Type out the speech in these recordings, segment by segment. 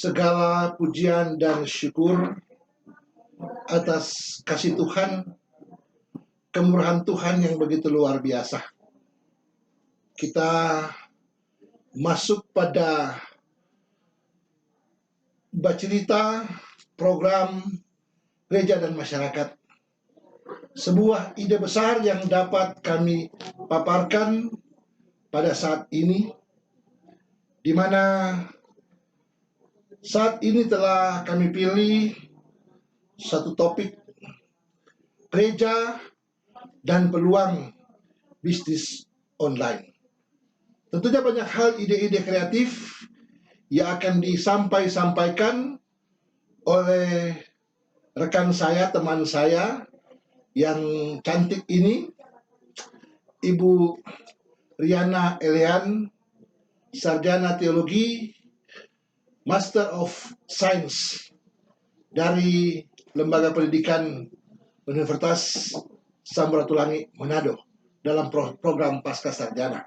Segala pujian dan syukur atas kasih Tuhan, kemurahan Tuhan yang begitu luar biasa. Kita masuk pada bercerita program gereja dan masyarakat. Sebuah ide besar yang dapat kami paparkan pada saat ini, di mana saat ini telah kami pilih satu topik, gereja dan peluang bisnis online. Tentunya banyak hal ide-ide kreatif yang akan disampaikan oleh rekan saya, teman saya yang cantik ini, Ibu Riana Elian, sarjana teologi, Master of Science dari Lembaga Pendidikan Universitas Samratulangi Manado dalam program Pasca Sarjana,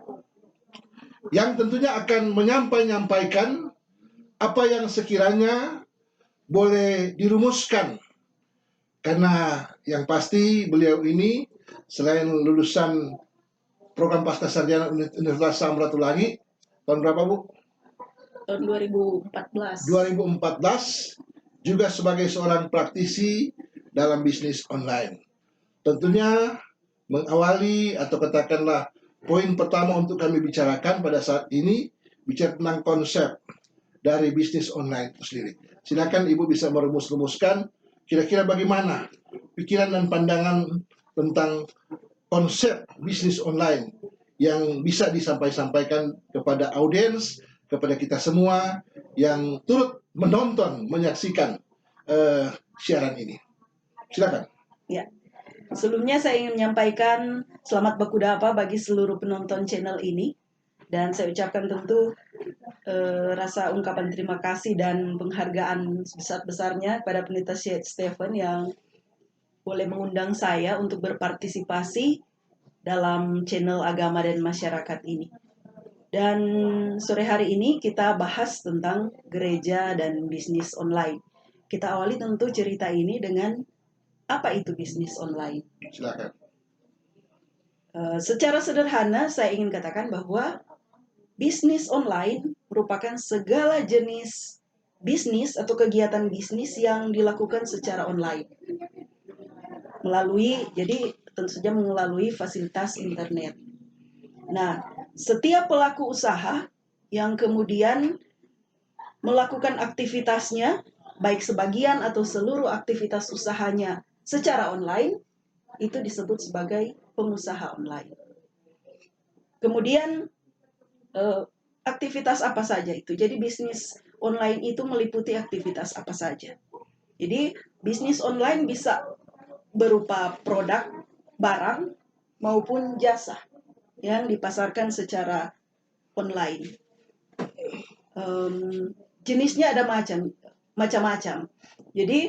yang tentunya akan menyampaikan apa yang sekiranya boleh dirumuskan, karena yang pasti beliau ini selain lulusan program Pasca Sarjana Universitas Samratulangi tahun berapa, Bu? Tahun 2014. Juga sebagai seorang praktisi dalam bisnis online. Tentunya mengawali atau katakanlah poin pertama untuk kami bicarakan pada saat ini, bicara tentang konsep dari bisnis online itu sendiri. Silakan Ibu bisa merumuskan kira-kira bagaimana pikiran dan pandangan tentang konsep bisnis online yang bisa disampaikan kepada audiens, kepada kita semua yang turut menonton, menyaksikan siaran ini. Silakan. Ya. Sebelumnya saya ingin menyampaikan selamat Bakudapa bagi seluruh penonton channel ini, dan saya ucapkan tentu rasa ungkapan terima kasih dan penghargaan sebesar-besarnya kepada Pendeta Syed Stephen yang boleh mengundang saya untuk berpartisipasi dalam channel agama dan masyarakat ini. Dan sore hari ini kita bahas tentang gereja dan bisnis online. Kita awali tentu cerita ini dengan apa itu bisnis online. Silakan. Secara sederhana saya ingin katakan bahwa bisnis online merupakan segala jenis bisnis atau kegiatan bisnis yang dilakukan secara online. Jadi tentu saja melalui fasilitas internet. Nah, setiap pelaku usaha yang kemudian melakukan aktivitasnya, baik sebagian atau seluruh aktivitas usahanya secara online, itu disebut sebagai pengusaha online. Kemudian aktivitas apa saja itu? Jadi bisnis online itu meliputi aktivitas apa saja? Jadi bisnis online bisa berupa produk, barang, maupun jasa yang dipasarkan secara online. Jenisnya ada macam-macam. Jadi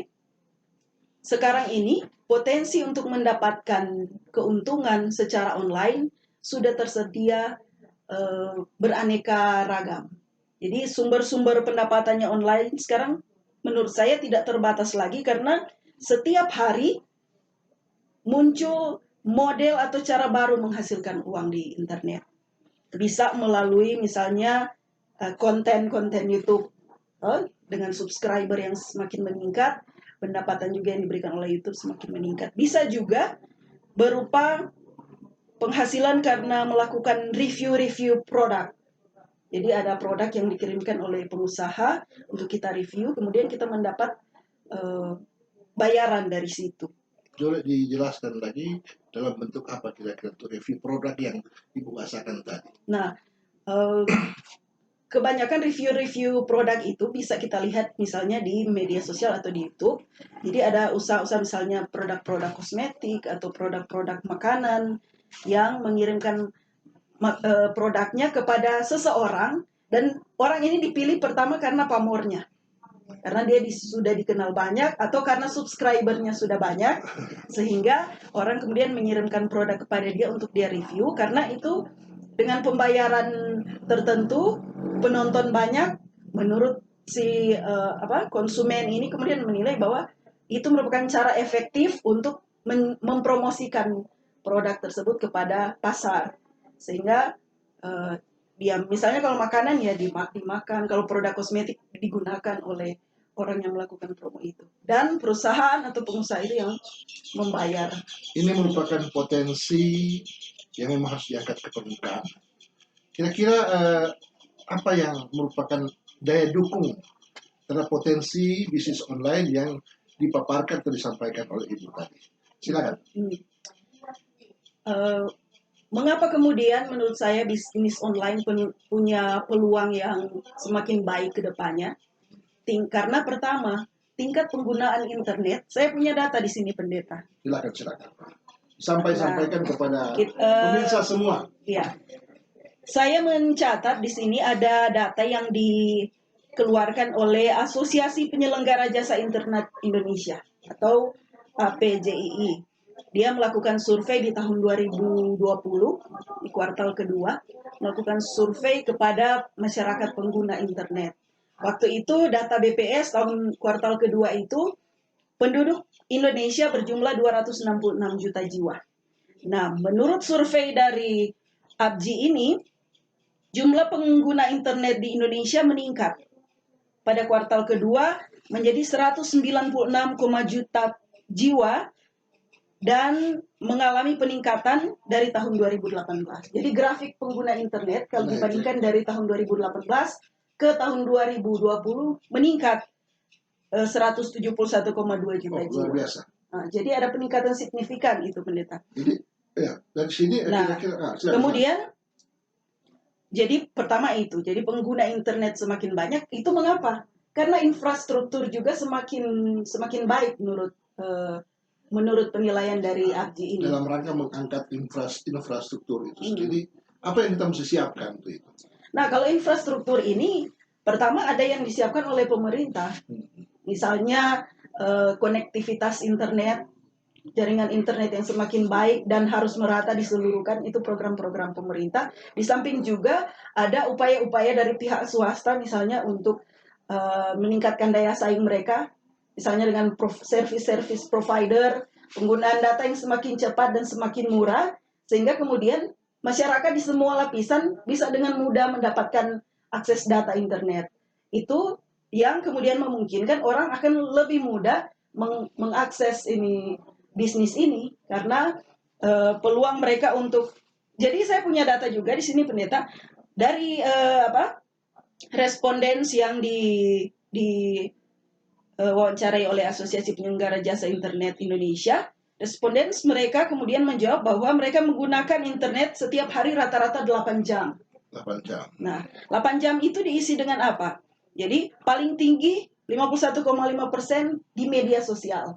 sekarang ini potensi untuk mendapatkan keuntungan secara online sudah tersedia beraneka ragam. Jadi sumber-sumber pendapatannya online sekarang menurut saya tidak terbatas lagi, karena setiap hari muncul model atau cara baru menghasilkan uang di internet. Bisa melalui misalnya konten-konten YouTube dengan subscriber yang semakin meningkat, pendapatan juga yang diberikan oleh YouTube semakin meningkat. Bisa juga berupa penghasilan karena melakukan review-review produk. Jadi ada produk yang dikirimkan oleh pengusaha untuk kita review, kemudian kita mendapat bayaran dari situ. Boleh dijelaskan lagi dalam bentuk apa kira-kira untuk review produk yang Ibu bahasakan tadi? Nah, kebanyakan review-review produk itu bisa kita lihat misalnya di media sosial atau di YouTube. Jadi ada usaha-usaha misalnya produk-produk kosmetik atau produk-produk makanan yang mengirimkan produknya kepada seseorang, dan orang ini dipilih pertama karena pamornya, karena dia sudah dikenal banyak atau karena subscribernya sudah banyak, sehingga orang kemudian mengirimkan produk kepada dia untuk dia review. Karena itu dengan pembayaran tertentu, penonton banyak, menurut konsumen ini kemudian menilai bahwa itu merupakan cara efektif untuk mempromosikan produk tersebut kepada pasar, sehingga dia misalnya kalau makanan ya dimakan, kalau produk kosmetik digunakan oleh orang yang melakukan promo itu, dan perusahaan atau pengusaha itu yang membayar. Ini merupakan potensi yang memang harus diangkat ke permukaan. Kira-kira apa yang merupakan daya dukung terhadap potensi bisnis online yang dipaparkan atau disampaikan oleh Ibu tadi? Silakan. Mengapa kemudian menurut saya bisnis online punya peluang yang semakin baik ke depannya? Karena pertama, tingkat penggunaan internet, saya punya data di sini pendeta. Silakan. Sampaikan kepada Kita, pemirsa semua. Ya, saya mencatat di sini ada data yang dikeluarkan oleh Asosiasi Penyelenggara Jasa Internet Indonesia atau APJII. Dia melakukan survei di tahun 2020, di kuartal kedua, melakukan survei kepada masyarakat pengguna internet. Waktu itu data BPS tahun kuartal kedua itu, penduduk Indonesia berjumlah 266 juta jiwa. Nah, menurut survei dari APJI ini, jumlah pengguna internet di Indonesia meningkat pada kuartal kedua menjadi 196,6 juta jiwa dan mengalami peningkatan dari tahun 2018. Jadi grafik pengguna internet kalau dibandingkan dari tahun 2018 ke tahun 2020 meningkat 171,2 juta jiwa. Luar biasa. Nah, jadi ada peningkatan signifikan itu, pendeta. Jadi ya dari sini kira-kira. Kemudian jadi pertama itu, jadi pengguna internet semakin banyak, itu mengapa? Karena infrastruktur juga semakin baik menurut penilaian dari APJI ini. Dalam rangka mengangkat infrastruktur itu sendiri, apa yang kita mesti siapkan itu? Nah, kalau infrastruktur ini, pertama ada yang disiapkan oleh pemerintah. Misalnya konektivitas internet, jaringan internet yang semakin baik dan harus merata diseluruhkan, itu program-program pemerintah. Di samping juga ada upaya-upaya dari pihak swasta misalnya untuk meningkatkan daya saing mereka, misalnya dengan service provider, penggunaan data yang semakin cepat dan semakin murah, sehingga kemudian masyarakat di semua lapisan bisa dengan mudah mendapatkan akses data internet. Itu yang kemudian memungkinkan orang akan lebih mudah mengakses bisnis ini, karena peluang mereka untuk. Jadi saya punya data juga di sini, pendeta, dari respondens yang wawancarai oleh Asosiasi Penyelenggara Jasa Internet Indonesia. Respondens mereka kemudian menjawab bahwa mereka menggunakan internet setiap hari rata-rata 8 jam. 8 jam. Nah, 8 jam itu diisi dengan apa? Jadi paling tinggi 51,5% di media sosial.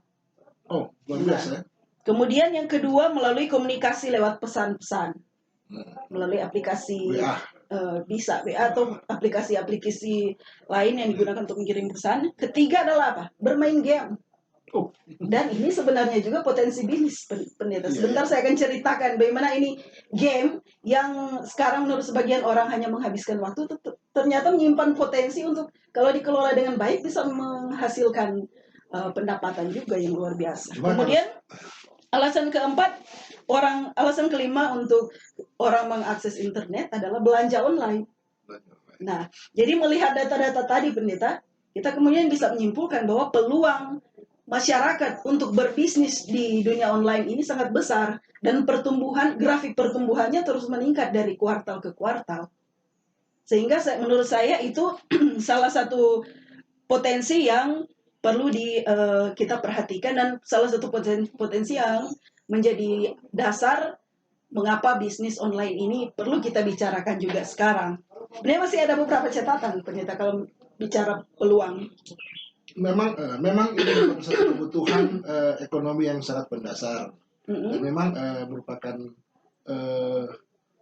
Oh, luar biasa. Kemudian yang kedua melalui komunikasi lewat pesan-pesan. Melalui aplikasi WA. Bisa WA atau aplikasi-aplikasi lain yang digunakan untuk mengirim pesan. Ketiga adalah apa? Bermain game. Oh. Dan ini sebenarnya juga potensi bisnis, pendeta. Sebentar saya akan ceritakan bagaimana ini game yang sekarang menurut sebagian orang hanya menghabiskan waktu, ternyata menyimpan potensi untuk kalau dikelola dengan baik bisa menghasilkan pendapatan juga yang luar biasa. Kemudian alasan kelima untuk orang mengakses internet adalah belanja online. Nah, jadi melihat data-data tadi, pendeta, kita kemudian bisa menyimpulkan bahwa peluang masyarakat untuk berbisnis di dunia online ini sangat besar, dan grafik pertumbuhannya terus meningkat dari kuartal ke kuartal. Sehingga menurut saya itu salah satu potensi yang perlu kita perhatikan, dan salah satu potensi yang menjadi dasar mengapa bisnis online ini perlu kita bicarakan juga sekarang. Sebenarnya masih ada beberapa catatan, pendeta, kalau bicara peluang. Memang ini merupakan satu kebutuhan ekonomi yang sangat mendasar, dan memang merupakan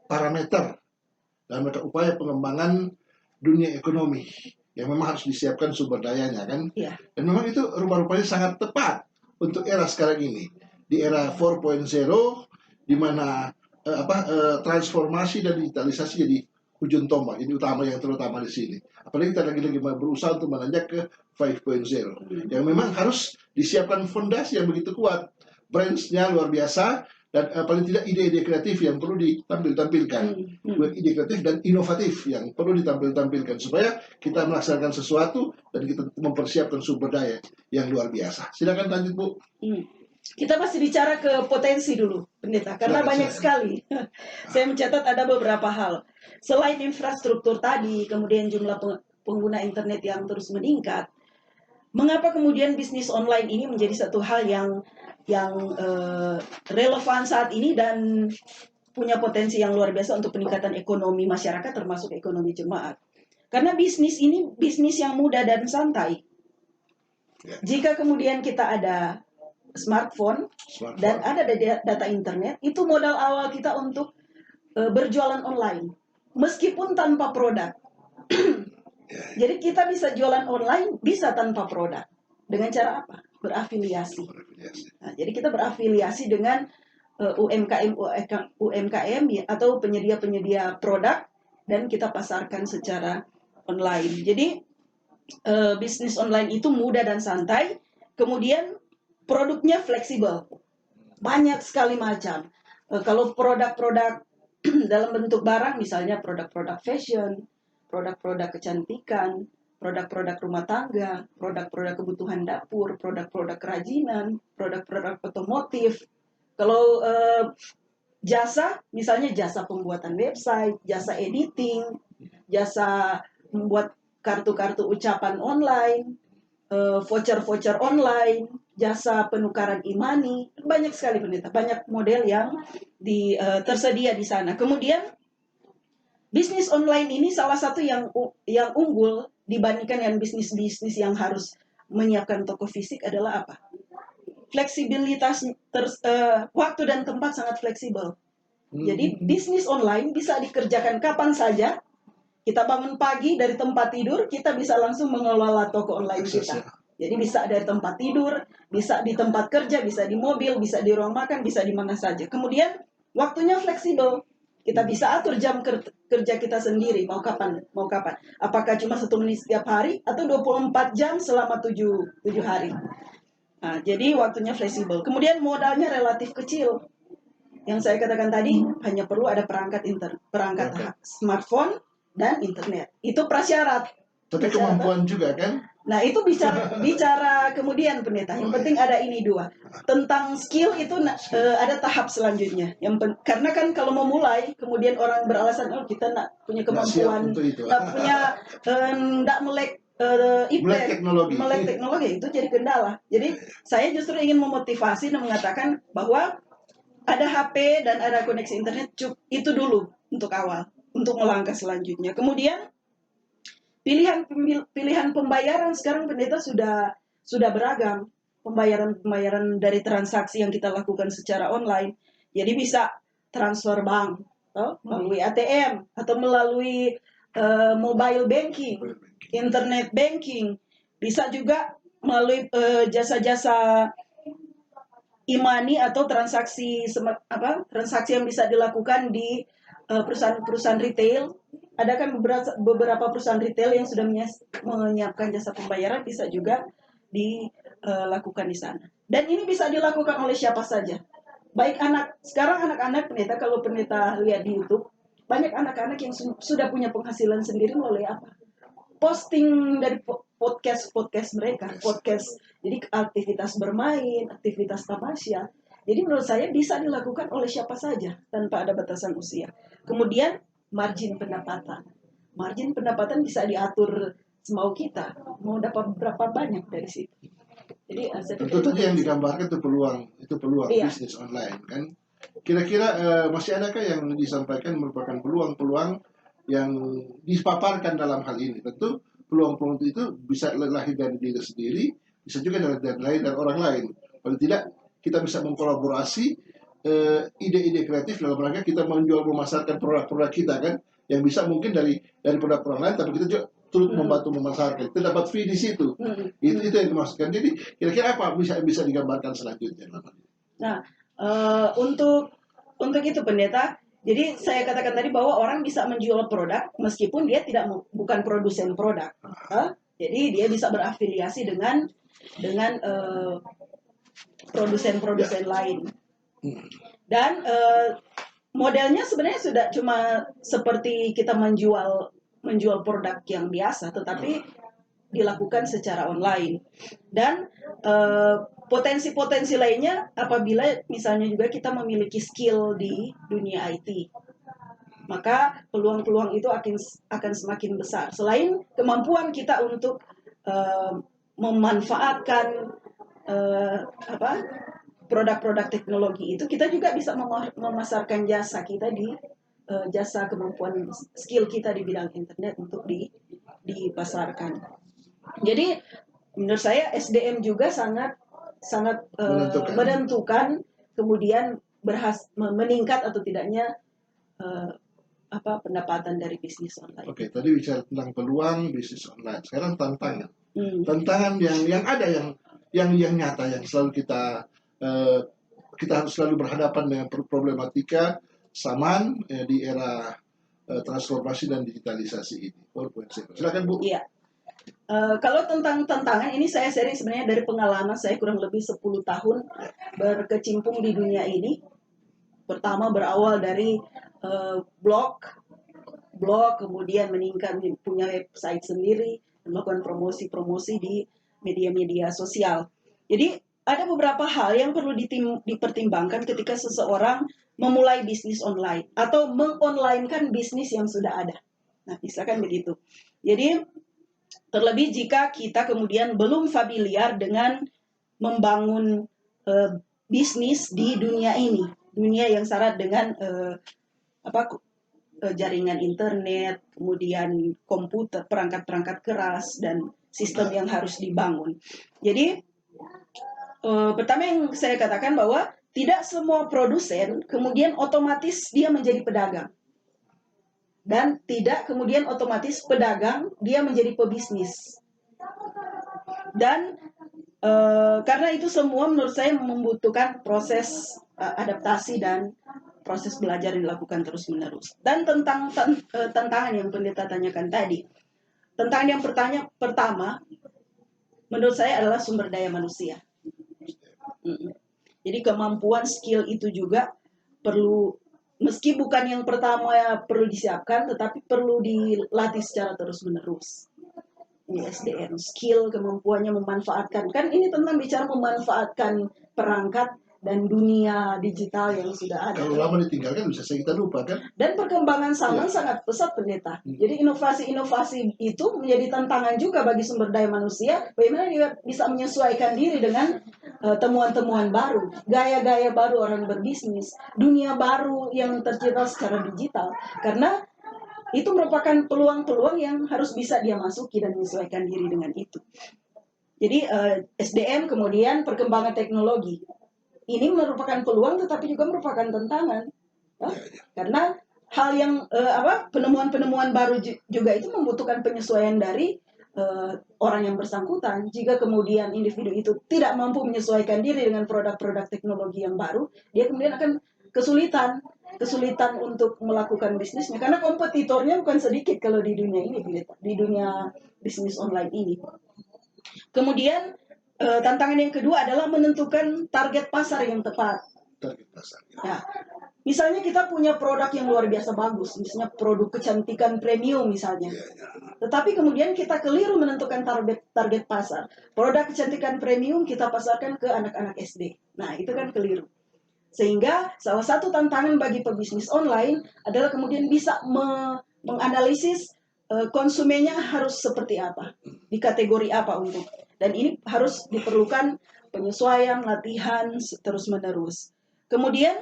parameter dalam upaya pengembangan dunia ekonomi yang memang harus disiapkan sumber dayanya, kan? Ya. Dan memang itu rupa-rupanya sangat tepat untuk era sekarang ini, di era 4.0, di mana transformasi dan digitalisasi jadi ujung tombak. Ini yang terutama di sini. Apalagi kita lagi berusaha untuk menanjak ke 5.0 yang memang harus disiapkan fondasi yang begitu kuat. Brands-nya luar biasa dan paling tidak ide-ide kreatif yang perlu ditampilkan. Ide kreatif dan inovatif yang perlu ditampilkan supaya kita melaksanakan sesuatu dan kita mempersiapkan sumber daya yang luar biasa. Silakan lanjut, Bu. Kita masih bicara ke potensi dulu, Pendeta, karena banyak sekali. Saya mencatat ada beberapa hal. Selain infrastruktur tadi, kemudian jumlah pengguna internet yang terus meningkat, mengapa kemudian bisnis online ini menjadi satu hal yang relevan saat ini dan punya potensi yang luar biasa untuk peningkatan ekonomi masyarakat termasuk ekonomi jemaat. Karena bisnis ini bisnis yang mudah dan santai. Jika kemudian kita ada smartphone dan ada data internet, itu modal awal kita untuk berjualan online. Meskipun tanpa produk. Jadi kita bisa jualan online, bisa tanpa produk. Dengan cara apa? Berafiliasi. Nah, jadi kita berafiliasi dengan UMKM atau penyedia-penyedia produk dan kita pasarkan secara online. Jadi bisnis online itu mudah dan santai. Kemudian produknya fleksibel. Banyak sekali macam. Kalau produk-produk dalam bentuk barang, misalnya produk-produk fashion, produk-produk kecantikan, produk-produk rumah tangga, produk-produk kebutuhan dapur, produk-produk kerajinan, produk-produk otomotif. Kalau jasa, misalnya jasa pembuatan website, jasa editing, jasa membuat kartu-kartu ucapan online, voucher-voucher online, jasa penukaran e-money, banyak sekali Pendeta, banyak model yang tersedia di sana. Kemudian bisnis online ini salah satu yang unggul dibandingkan dengan bisnis-bisnis yang harus menyiapkan toko fisik adalah apa? Fleksibilitas waktu dan tempat sangat fleksibel. Jadi bisnis online bisa dikerjakan kapan saja. Kita bangun pagi dari tempat tidur, kita bisa langsung mengelola toko online kita. Jadi bisa dari tempat tidur, bisa di tempat kerja, bisa di mobil, bisa di ruang makan, bisa di mana saja. Kemudian waktunya fleksibel. Kita bisa atur jam kerja kita sendiri, mau kapan. Apakah cuma 1 menit setiap hari, atau 24 jam selama 7 hari. Nah, jadi waktunya fleksibel. Kemudian modalnya relatif kecil. Yang saya katakan tadi, hanya perlu ada perangkat smartphone dan internet. Itu prasyarat. Tapi kemampuan juga kan? Nah, itu bicara kemudian Pendeta. Yang penting ada ini dua. Tentang skill itu ada tahap selanjutnya. Karena kan kalau memulai, kemudian orang beralasan, oh kita nak punya kemampuan, tak punya, tidak melek teknologi, itu jadi kendala. Jadi saya justru ingin memotivasi dan mengatakan bahwa ada HP dan ada koneksi internet, itu dulu untuk awal, untuk melangkah selanjutnya. Kemudian pilihan pembayaran sekarang Pendeta sudah beragam. Pembayaran dari transaksi yang kita lakukan secara online. Jadi bisa transfer bank, melalui ATM atau melalui mobile banking, internet banking. Bisa juga melalui jasa-jasa e-money atau transaksi yang bisa dilakukan di perusahaan retail. Ada kan beberapa perusahaan retail yang sudah menyiapkan jasa pembayaran, bisa juga dilakukan di sana. Dan ini bisa dilakukan oleh siapa saja. Baik sekarang anak-anak Pendeta, kalau Pendeta lihat di YouTube, banyak anak-anak yang sudah punya penghasilan sendiri melalui apa? Posting dari podcast mereka, jadi aktivitas bermain, aktivitas tamasya. Jadi menurut saya bisa dilakukan oleh siapa saja tanpa ada batasan usia. Kemudian margin pendapatan bisa diatur semau kita, mau dapat berapa banyak dari situ. Jadi tentu tadi yang digambarkan itu peluang iya. Bisnis online kan. Kira-kira masih adakah yang disampaikan merupakan peluang-peluang yang dipaparkan dalam hal ini? Tentu peluang-peluang itu bisa lahir dari diri sendiri, bisa juga dari orang lain. Paling tidak kita bisa mengkolaborasi ide-ide kreatif dalam rangka kita menjual memasarkan produk-produk kita kan, yang bisa mungkin dari produk-produk lain, tapi kita juga turut membantu memasarkan. Kita dapat fee di situ. Itu yang dimaksudkan. Jadi kira-kira apa bisa digambarkan selanjutnya? Nah, untuk itu Pendeta, Jadi saya katakan tadi bahwa orang bisa menjual produk meskipun dia bukan produsen produk. Jadi dia bisa berafiliasi dengan produsen-produsen lain. Dan modelnya sebenarnya sudah cuma seperti kita menjual produk yang biasa, tetapi dilakukan secara online. Dan potensi-potensi lainnya apabila misalnya juga kita memiliki skill di dunia IT, maka peluang-peluang itu akan semakin besar. Selain kemampuan kita untuk memanfaatkan produk-produk teknologi itu, kita juga bisa memasarkan jasa kita di jasa kemampuan skill kita di bidang internet untuk dipasarkan. Jadi menurut saya SDM juga sangat menentukan kemudian meningkat atau tidaknya pendapatan dari bisnis online. Oke, tadi bicara tentang peluang bisnis online. Sekarang tantangan. Tantangan yang ada yang nyata yang selalu kita harus selalu berhadapan dengan problematika zaman di era transformasi dan digitalisasi ini. 4.0. Silakan Bu. Iya. Kalau tentang tantangan ini saya sharing sebenarnya dari pengalaman saya kurang lebih 10 tahun berkecimpung di dunia ini. Pertama berawal dari blog, kemudian meningkat punya website sendiri, melakukan promosi di media-media sosial. Jadi ada beberapa hal yang perlu dipertimbangkan ketika seseorang memulai bisnis online atau mengonlinekan bisnis yang sudah ada. Nah, misalkan begitu. Jadi terlebih jika kita kemudian belum familiar dengan membangun bisnis di dunia ini, dunia yang syarat dengan jaringan internet, kemudian komputer, perangkat-perangkat keras, dan sistem yang harus dibangun. Jadi pertama yang saya katakan bahwa tidak semua produsen kemudian otomatis dia menjadi pedagang. Dan tidak kemudian otomatis pedagang dia menjadi pebisnis. Dan karena itu semua menurut saya membutuhkan proses adaptasi dan proses belajar yang dilakukan terus-menerus. Dan tentang tantangan yang pendeta tanyakan tadi. Tantangan yang pertama menurut saya adalah sumber daya manusia. Jadi kemampuan skill itu juga perlu, meski bukan yang pertama perlu disiapkan, tetapi perlu dilatih secara terus-menerus. Ini SDM, skill, kemampuannya memanfaatkan. Kan ini tentang bicara memanfaatkan perangkat dan dunia digital yang sudah ada. Kalau lama ditinggalkan bisa saja kita lupa kan? Dan perkembangan zaman sangat pesat pendeta. Jadi inovasi-inovasi itu menjadi tantangan juga bagi sumber daya manusia. Bagaimana dia bisa menyesuaikan diri dengan temuan-temuan baru, gaya-gaya baru orang berbisnis, dunia baru yang tercipta secara digital. Karena itu merupakan peluang-peluang yang harus bisa dia masuki dan menyesuaikan diri dengan itu. Jadi SDM kemudian perkembangan teknologi. Ini merupakan peluang tetapi juga merupakan tantangan. Karena hal yang penemuan-penemuan baru juga itu membutuhkan penyesuaian dari orang yang bersangkutan. Jika kemudian individu itu tidak mampu menyesuaikan diri dengan produk-produk teknologi yang baru, dia kemudian akan kesulitan untuk melakukan bisnisnya karena kompetitornya bukan sedikit kalau di dunia ini, di dunia bisnis online ini. Kemudian tantangan yang kedua adalah menentukan target pasar yang tepat. Target pasar. Ya. Misalnya kita punya produk yang luar biasa bagus, misalnya produk kecantikan premium misalnya. Tetapi kemudian kita keliru menentukan target pasar. Produk kecantikan premium kita pasarkan ke anak-anak SD. Nah, itu kan keliru. Sehingga salah satu tantangan bagi pebisnis online adalah kemudian bisa menganalisis konsumennya harus seperti apa, di kategori apa untuk. Dan ini harus diperlukan penyesuaian, latihan, terus-menerus. Kemudian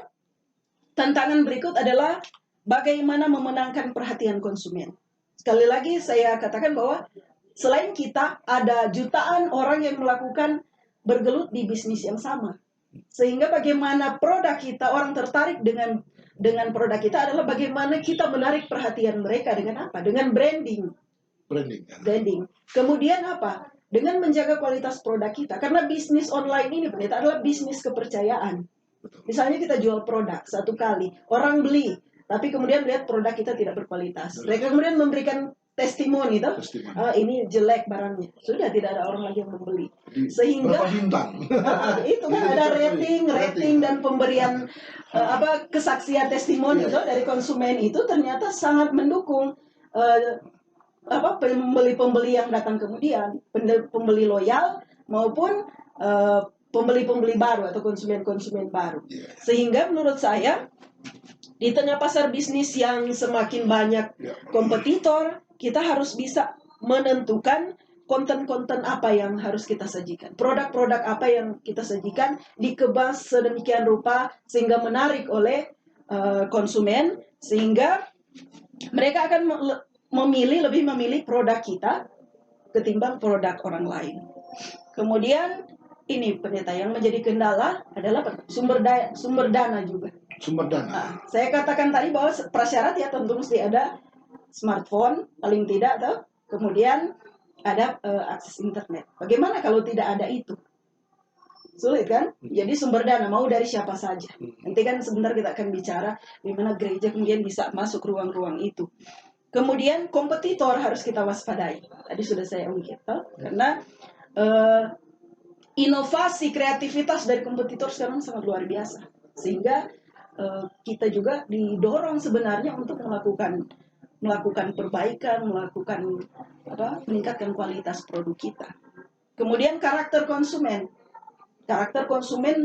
tantangan berikut adalah bagaimana memenangkan perhatian konsumen. Sekali lagi saya katakan bahwa selain kita, ada jutaan orang yang melakukan bergelut di bisnis yang sama. Sehingga bagaimana produk kita, orang tertarik dengan produk kita adalah bagaimana kita menarik perhatian mereka dengan apa? Dengan branding. Kemudian apa? Dengan menjaga kualitas produk kita. Karena bisnis online ini pendeta adalah bisnis kepercayaan. Misalnya kita jual produk satu kali, orang beli, tapi kemudian lihat produk kita tidak berkualitas. Mereka kemudian memberikan testimoni toh, Testimoni. ini jelek barangnya, sudah tidak ada orang lagi yang membeli. Berapa Sehingga bintang? itu kan ada rating dan pemberian kesaksian testimoni toh dari konsumen itu ternyata sangat mendukung pembeli-pembeli yang datang kemudian, pembeli loyal maupun pembeli-pembeli baru atau konsumen-konsumen baru. Sehingga menurut saya di tengah pasar bisnis yang semakin banyak kompetitor, kita harus bisa menentukan konten-konten apa yang harus kita sajikan. Produk-produk apa yang kita sajikan dikemas sedemikian rupa sehingga menarik oleh konsumen, sehingga mereka akan lebih memilih produk kita ketimbang produk orang lain. Kemudian ini pendeta yang menjadi kendala adalah sumber dana juga. Sumber dana. Nah, saya katakan tadi bahwa prasyarat ya tentu mesti ada smartphone paling tidak toh. Kemudian ada akses internet. Bagaimana kalau tidak ada itu? Sulit kan? Jadi sumber dana mau dari siapa saja. Nanti kan sebentar kita akan bicara bagaimana gereja kemudian bisa masuk ruang-ruang itu. Kemudian kompetitor harus kita waspadai. Tadi sudah saya ungkit karena inovasi kreativitas dari kompetitor sekarang sangat luar biasa. Sehingga kita juga didorong sebenarnya untuk melakukan perbaikan, meningkatkan kualitas produk kita. Kemudian karakter konsumen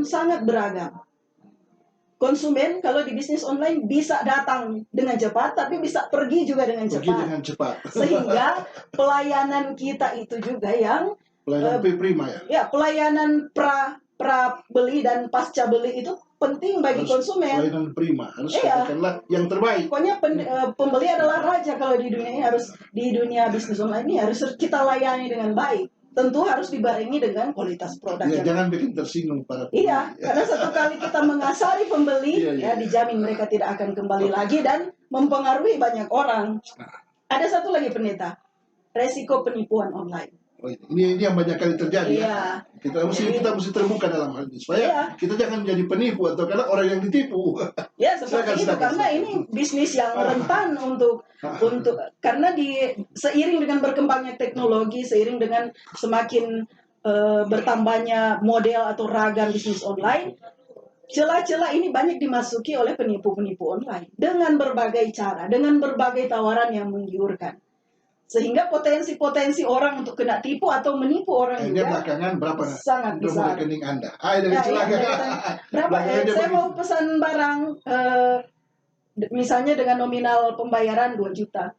sangat beragam. Konsumen kalau di bisnis online bisa datang dengan cepat, tapi bisa pergi juga dengan cepat. Sehingga pelayanan kita itu juga yang pelayanan prima ya. Ya, pelayanan pra beli dan pasca beli itu penting bagi konsumen. Pelayanan prima harus katakanlah yang terbaik. Pokoknya pembeli adalah raja kalau di dunia ini, harus di dunia bisnis online ini harus kita layani dengan baik. Tentu harus dibarengi dengan kualitas produk. Jangan bikin tersinggung para pembeli. Iya, karena satu kali kita mengasari pembeli, dijamin mereka tidak akan kembali lagi dan mempengaruhi banyak orang. Ada satu lagi pendeta, resiko penipuan online. Ini yang banyak kali terjadi ya. Kita mesti terbuka dalam hal ini supaya kita jangan menjadi penipu atau karena orang yang ditipu. Ya seperti itu karena ini bisnis yang rentan untuk karena seiring dengan berkembangnya teknologi, seiring dengan semakin bertambahnya model atau ragam bisnis online, celah-celah ini banyak dimasuki oleh penipu-penipu online dengan berbagai cara, dengan berbagai tawaran yang menggiurkan. Sehingga potensi orang untuk kena tipu atau menipu orang juga belakangan berapa sangat besar. Rekening Anda. Berapa? Saya mau pesan barang, misalnya dengan nominal pembayaran 2 juta.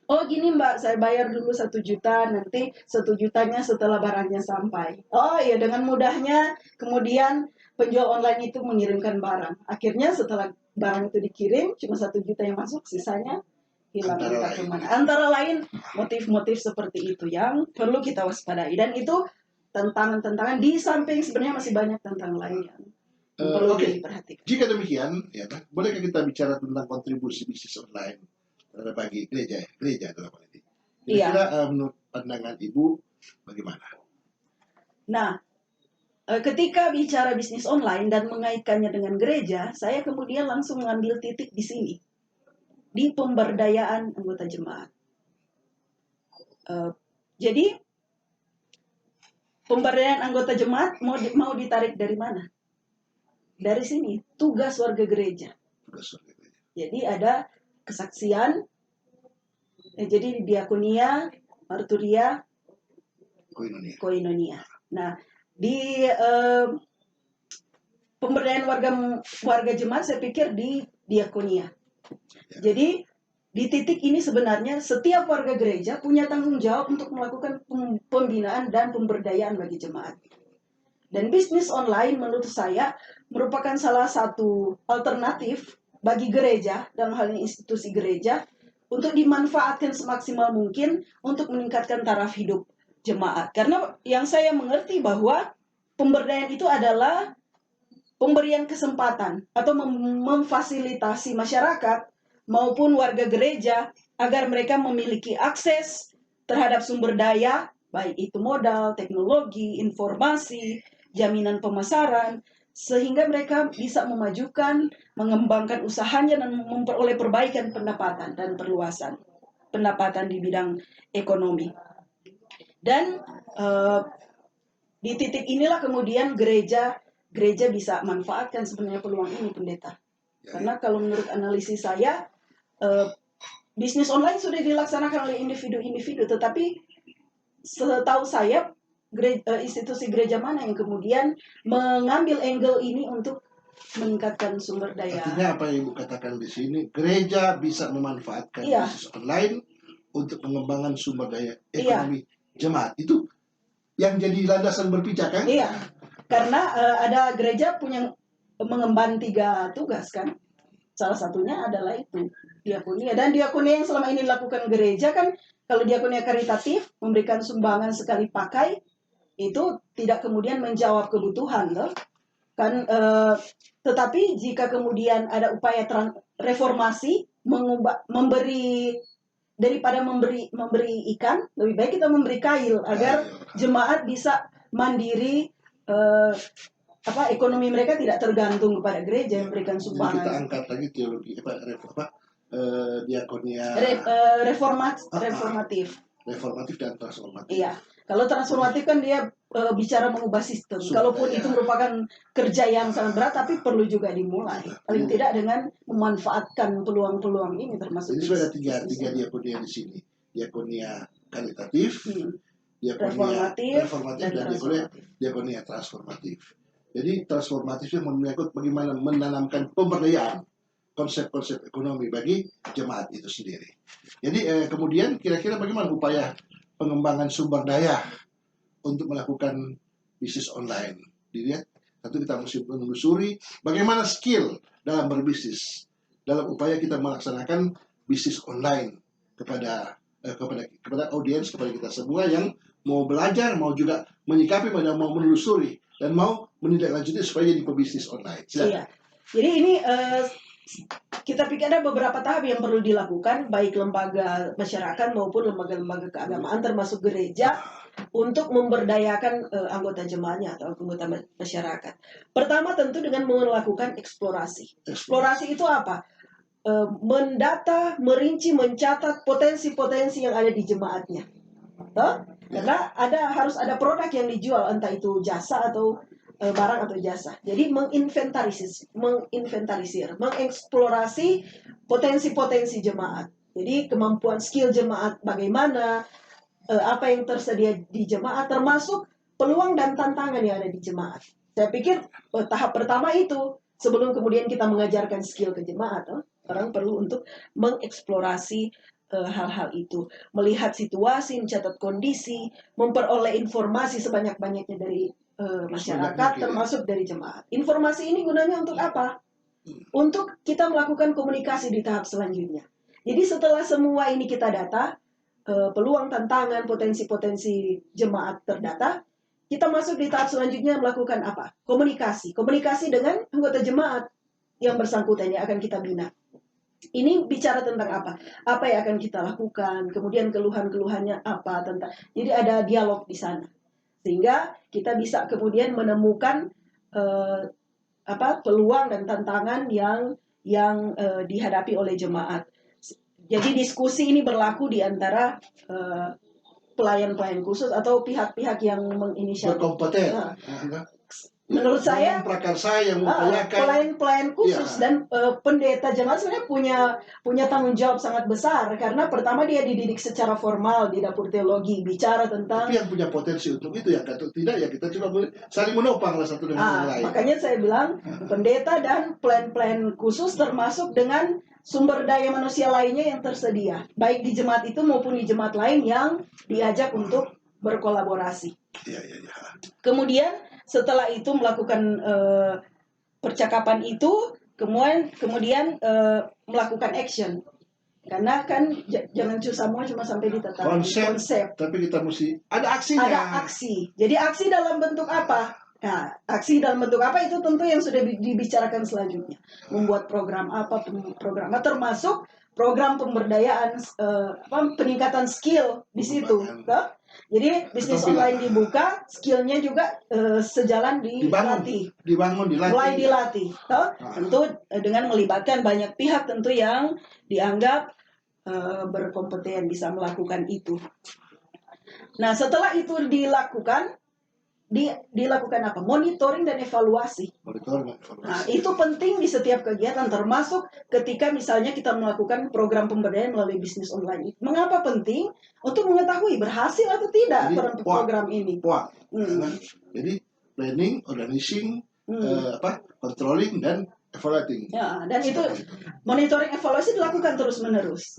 Oh gini Mbak, saya bayar dulu 1 juta, nanti 1 jutanya setelah barangnya sampai. Oh iya, dengan mudahnya kemudian penjual online itu mengirimkan barang. Akhirnya setelah barang itu dikirim, cuma 1 juta yang masuk, sisanya hilang entah kemana. Antara lain motif-motif seperti itu yang perlu kita waspadai, dan itu tantangan di samping sebenarnya masih banyak tantangan lain yang perlu diperhatikan. Jika demikian, bolehkah kita bicara tentang kontribusi bisnis online bagi gereja dalam hal ini? Kira-kira menurut pandangan Ibu bagaimana? Nah, ketika bicara bisnis online dan mengaitkannya dengan gereja, saya kemudian langsung mengambil titik di sini. Di pemberdayaan anggota jemaat. Jadi pemberdayaan anggota jemaat mau ditarik dari mana? Dari sini, tugas warga gereja. Jadi ada kesaksian, jadi diakonia, marturia, koinonia. Nah, di pemberdayaan warga jemaat saya pikir di diakonia. Jadi di titik ini sebenarnya setiap warga gereja punya tanggung jawab untuk melakukan pembinaan dan pemberdayaan bagi jemaat. Dan bisnis online menurut saya merupakan salah satu alternatif bagi gereja, dalam hal ini institusi gereja, untuk dimanfaatkan semaksimal mungkin untuk meningkatkan taraf hidup jemaat. Karena yang saya mengerti bahwa pemberdayaan itu adalah pemberian kesempatan atau memfasilitasi masyarakat maupun warga gereja agar mereka memiliki akses terhadap sumber daya, baik itu modal, teknologi, informasi, jaminan pemasaran, sehingga mereka bisa memajukan, mengembangkan usahanya dan memperoleh perbaikan pendapatan dan perluasan pendapatan di bidang ekonomi. Dan di titik inilah kemudian gereja bisa manfaatkan sebenarnya peluang ini, pendeta. Karena kalau menurut analisis saya, bisnis online sudah dilaksanakan oleh individu-individu, tetapi setahu saya institusi gereja mana yang kemudian mengambil angle ini untuk meningkatkan sumber daya. Artinya apa yang Ibu katakan di sini, gereja bisa memanfaatkan Iya. bisnis online untuk pengembangan sumber daya Iya. ekonomi jemaat. Itu yang jadi landasan berpijak kan? Iya, karena ada gereja punya mengemban 3 tugas kan. Salah satunya adalah itu, diakonia. Dan diakonia yang selama ini dilakukan gereja kan, kalau diakonia karitatif, memberikan sumbangan sekali pakai, itu tidak kemudian menjawab kebutuhan loh. Kan, tetapi jika kemudian ada upaya reformasi, memberi, daripada memberi ikan, lebih baik kita memberi kail agar jemaat bisa mandiri, ekonomi mereka tidak tergantung kepada gereja yang memberikan Jadi sumbangan. kita angkat lagi teologi diakonia reformatif dan transformatif. Iya, kalau transformatif kan dia bicara mengubah sistem. Sumber Kalaupun daya. itu merupakan kerja yang sangat berat, tapi perlu juga dimulai. Paling tidak dengan memanfaatkan peluang-peluang ini termasuk. Jadi sudah ada tiga diakonia di sini. Diakonia karitatif, diakonia reformatif dan diakonia transformatif. Jadi transformatifnya menyangkut bagaimana menanamkan pemberdayaan konsep-konsep ekonomi bagi jemaat itu sendiri. Jadi kemudian kira-kira bagaimana upaya pengembangan sumber daya untuk melakukan bisnis online? Dilihat, tentu kita mesti menelusuri bagaimana skill dalam berbisnis dalam upaya kita melaksanakan bisnis online kepada audiens, kepada kita semua yang mau belajar, mau juga menyikapi, mau menelusuri dan mau menindaklanjuti supaya jadi pebisnis online. Iya. Jadi ini kita pikir ada beberapa tahap yang perlu dilakukan, baik lembaga masyarakat maupun lembaga-lembaga keagamaan termasuk gereja, untuk memberdayakan anggota jemaatnya atau anggota masyarakat. Pertama tentu dengan melakukan eksplorasi. Eksplorasi itu apa? Mendata, merinci, mencatat potensi-potensi yang ada di jemaatnya. Karena harus ada produk yang dijual, entah itu jasa atau barang atau jasa. Jadi menginventarisir, mengeksplorasi potensi-potensi jemaat. Jadi kemampuan skill jemaat bagaimana, apa yang tersedia di jemaat, termasuk peluang dan tantangan yang ada di jemaat. Saya pikir tahap pertama itu, sebelum kemudian kita mengajarkan skill ke jemaat, orang perlu untuk mengeksplorasi hal-hal itu, melihat situasi, mencatat kondisi, memperoleh informasi sebanyak-banyaknya dari masyarakat, termasuk dari jemaat. Informasi ini gunanya untuk apa? Untuk kita melakukan komunikasi di tahap selanjutnya. Jadi setelah semua ini kita data, peluang, tantangan, potensi-potensi jemaat terdata, kita masuk di tahap selanjutnya melakukan apa? Komunikasi. Komunikasi dengan anggota jemaat yang bersangkutan yang akan kita bina. Ini bicara tentang apa? Apa yang akan kita lakukan? Kemudian keluhan-keluhannya apa tentang? Jadi ada dialog di sana, sehingga kita bisa kemudian menemukan peluang dan tantangan yang dihadapi oleh jemaat. Jadi diskusi ini berlaku di antara pelayan-pelayan khusus atau pihak-pihak yang menginisiatif. Berkompeten. Menurut saya prakarsa yang mengupayakan pelayan khusus dan pendeta jemaat sebenarnya punya tanggung jawab sangat besar, karena pertama dia dididik secara formal di dapur teologi, bicara tentang. Tapi yang punya potensi untuk itu ya, atau tidak ya kita coba saling menopang satu dengan yang lain. Makanya saya bilang pendeta dan pelayan khusus termasuk dengan sumber daya manusia lainnya yang tersedia, baik di jemaat itu maupun di jemaat lain yang diajak untuk berkolaborasi. Ya. Kemudian setelah itu melakukan percakapan itu, kemudian melakukan action. Karena kan jangan semua cuma sampai di konsep. Tapi kita mesti ada aksinya. Ada aksi. Jadi aksi dalam bentuk apa? Nah, aksi dalam bentuk apa itu tentu yang sudah dibicarakan selanjutnya. Membuat program apa, termasuk program pemberdayaan, peningkatan skill di situ. Jadi bisnis Keterampilan. online dibuka, skillnya juga sejalan dilatih. dibangun, Mulai dilatih. dilatih, toh? Tentu dengan melibatkan banyak pihak tentu yang dianggap berkompeten bisa melakukan itu. Nah, setelah itu dilakukan apa? Monitoring dan evaluasi. Monitoring dan Nah, evaluasi. itu penting di setiap kegiatan, termasuk ketika misalnya kita melakukan program pemberdayaan melalui bisnis online. Mengapa penting? Untuk mengetahui berhasil atau tidak Jadi, program ini. Jadi planning, organizing, Hmm. controlling dan evaluating. Ya, dan itu monitoring evaluasi dilakukan terus-menerus.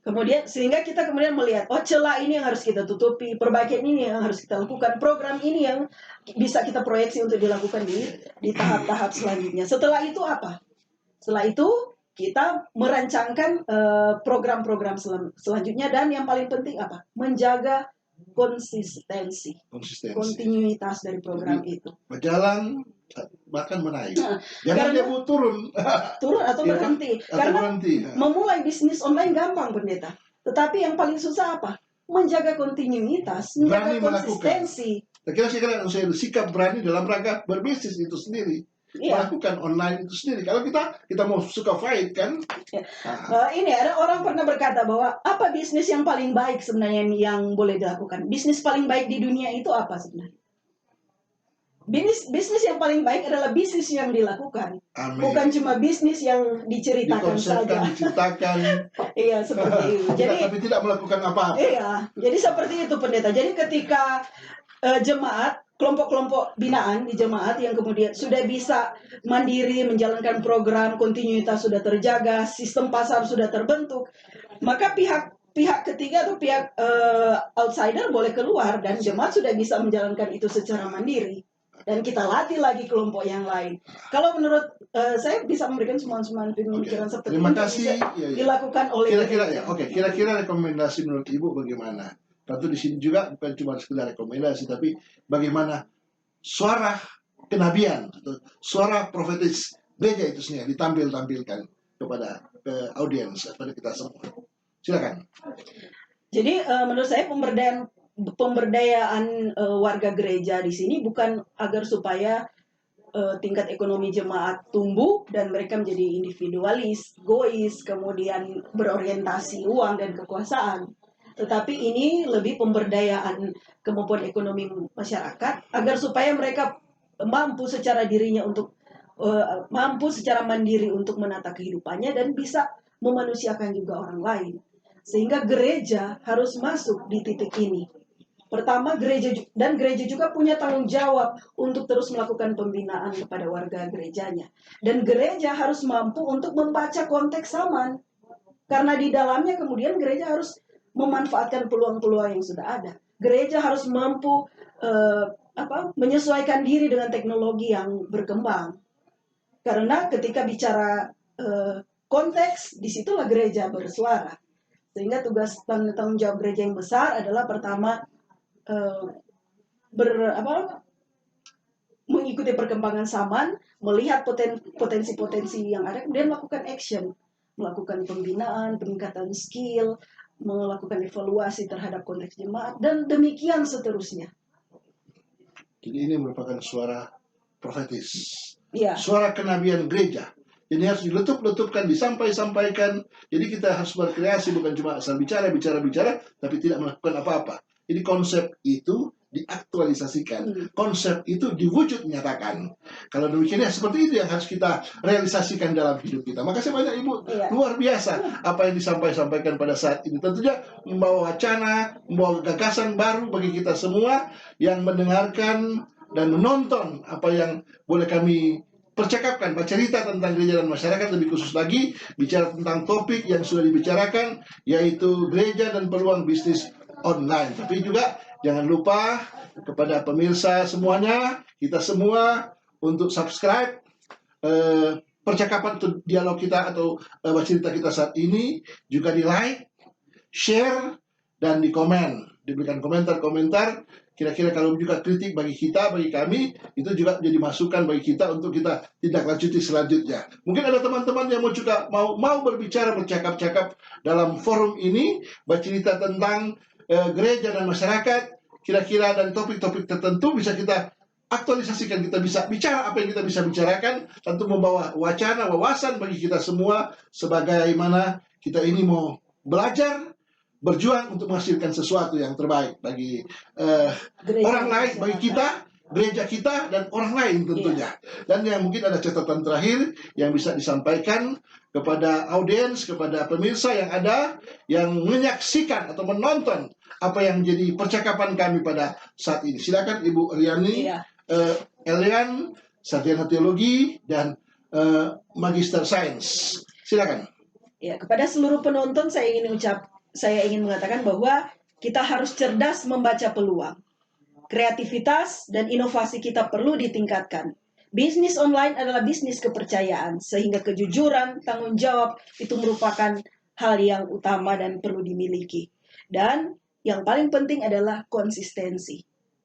Kemudian sehingga kita kemudian melihat, oh celah ini yang harus kita tutupi, perbaikan ini yang harus kita lakukan, program ini yang bisa kita proyeksi untuk dilakukan di tahap-tahap selanjutnya. Setelah itu apa? Setelah itu kita merancangkan program-program selanjutnya, dan yang paling penting apa? Menjaga konsistensi, kontinuitas dari program itu. Berjalan bahkan menaik. Nah, Jangan dia mau turun atau berhenti. Karena memulai bisnis online gampang, pendeta. Tetapi yang paling susah apa? Menjaga kontinuitas, menjaga konsistensi. Kira-kira sikap berani dalam rangka berbisnis itu sendiri. Melakukan online itu sendiri. Kalau kita mau suka fight kan. Ini ada orang pernah berkata bahwa apa bisnis yang paling baik sebenarnya yang boleh dilakukan? Bisnis paling baik di dunia itu apa sebenarnya? Bisnis yang paling baik adalah bisnis yang dilakukan. Amin. Bukan cuma bisnis yang diceritakan saja. Diceritakan. Iya, seperti itu. Jadi, tapi tidak melakukan apa-apa. Iya, jadi seperti itu, pendeta. Jadi ketika jemaat, kelompok-kelompok binaan di jemaat yang kemudian sudah bisa mandiri menjalankan program, kontinuitas sudah terjaga, sistem pasar sudah terbentuk, maka pihak ketiga atau pihak outsider boleh keluar, dan jemaat sudah bisa menjalankan itu secara mandiri. Dan kita latih lagi kelompok yang lain. Kalau menurut saya bisa memberikan sumbangan pemikiran seperti Terima kasih. Dilakukan oleh kira-kira rekomendasi menurut Ibu bagaimana? Tentu di sini juga bukan cuma sekedar rekomendasi, tapi bagaimana suara kenabian atau suara profetis gereja itu sendiri ditampilkan kepada audiens, kepada kita semua. Silakan. Jadi menurut saya pemberdayaan warga gereja di sini bukan agar supaya tingkat ekonomi jemaat tumbuh dan mereka menjadi individualis, gois, kemudian berorientasi uang dan kekuasaan. Tetapi ini lebih pemberdayaan kemampuan ekonomi masyarakat agar supaya mereka mampu secara dirinya untuk mampu secara mandiri untuk menata kehidupannya dan bisa memanusiakan juga orang lain. Sehingga gereja harus masuk di titik ini. Pertama, gereja juga punya tanggung jawab untuk terus melakukan pembinaan kepada warga gerejanya. Dan gereja harus mampu untuk membaca konteks zaman. Karena di dalamnya kemudian gereja harus memanfaatkan peluang-peluang yang sudah ada. Gereja harus mampu menyesuaikan diri dengan teknologi yang berkembang. Karena ketika bicara konteks, disitulah gereja bersuara. Sehingga tugas tanggung jawab gereja yang besar adalah pertama mengikuti perkembangan zaman, melihat potensi-potensi yang ada, kemudian melakukan action, melakukan pembinaan, peningkatan skill, melakukan evaluasi terhadap konteks jemaat, dan demikian seterusnya. Jadi ini merupakan suara profetis, suara kenabian gereja. Jadi harus diletup-letupkan, disampaikan. Jadi kita harus berkreasi, bukan cuma asal bicara, tapi tidak melakukan apa-apa. Jadi konsep itu diaktualisasikan, konsep itu diwujud nyatakan. Kalau demikian seperti itu yang harus kita realisasikan dalam hidup kita. Makasih banyak Ibu, luar biasa apa yang disampaikan pada saat ini. Tentunya membawa wacana, membawa gagasan baru bagi kita semua yang mendengarkan dan menonton apa yang boleh kami percakapkan, bercerita tentang gereja dan masyarakat, lebih khusus lagi bicara tentang topik yang sudah dibicarakan, yaitu gereja dan peluang bisnis online. Tapi juga jangan lupa kepada pemirsa semuanya, kita semua untuk subscribe percakapan atau dialog kita atau cerita kita saat ini, juga di like, share, dan di komen, diberikan komentar. Kira-kira kalau juga kritik bagi kita, bagi kami, itu juga jadi masukan bagi kita untuk kita tindak lanjuti selanjutnya. Mungkin ada teman-teman yang mau berbicara, bercakap-cakap dalam forum ini, bercerita tentang gereja dan masyarakat, kira-kira dari topik-topik tertentu bisa kita aktualisasikan, kita bisa bicara apa yang kita bisa bicarakan, tentu membawa wacana, wawasan bagi kita semua, sebagaimana kita ini mau belajar, berjuang untuk menghasilkan sesuatu yang terbaik bagi Gereja orang lain, bagi masyarakat. kita, gereja kita, dan orang lain tentunya. Dan yang mungkin ada catatan terakhir yang bisa disampaikan kepada audiens, kepada pemirsa yang ada, yang menyaksikan atau menonton apa yang jadi percakapan kami pada saat ini. Silakan Ibu Riani, Iya. Elian, sarjana teologi, dan magister sains. Silakan. Ya, kepada seluruh penonton saya ingin mengatakan bahwa kita harus cerdas membaca peluang. Kreativitas dan inovasi kita perlu ditingkatkan. Bisnis online adalah bisnis kepercayaan, sehingga kejujuran, tanggung jawab itu merupakan hal yang utama dan perlu dimiliki. Dan yang paling penting adalah konsistensi,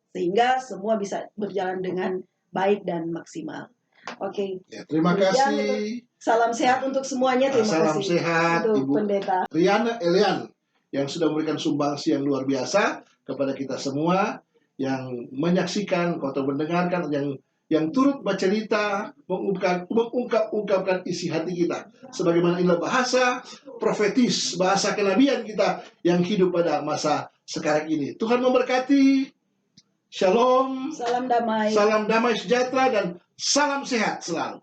sehingga semua bisa berjalan dengan baik dan maksimal. Oke. Ya, terima Demikian kasih. salam sehat untuk semuanya. Terima Salam kasih sehat, untuk Ibu pendeta. Riana Elian, yang sudah memberikan sumbangsi yang luar biasa kepada kita semua yang menyaksikan atau mendengarkan, yang turut bercerita, mengungkapkan isi hati kita. Sebagaimana inilah bahasa profetis, bahasa kenabian kita yang hidup pada masa sekarang ini. Tuhan memberkati. Shalom, Salam damai. salam damai sejahtera, dan salam sehat selalu.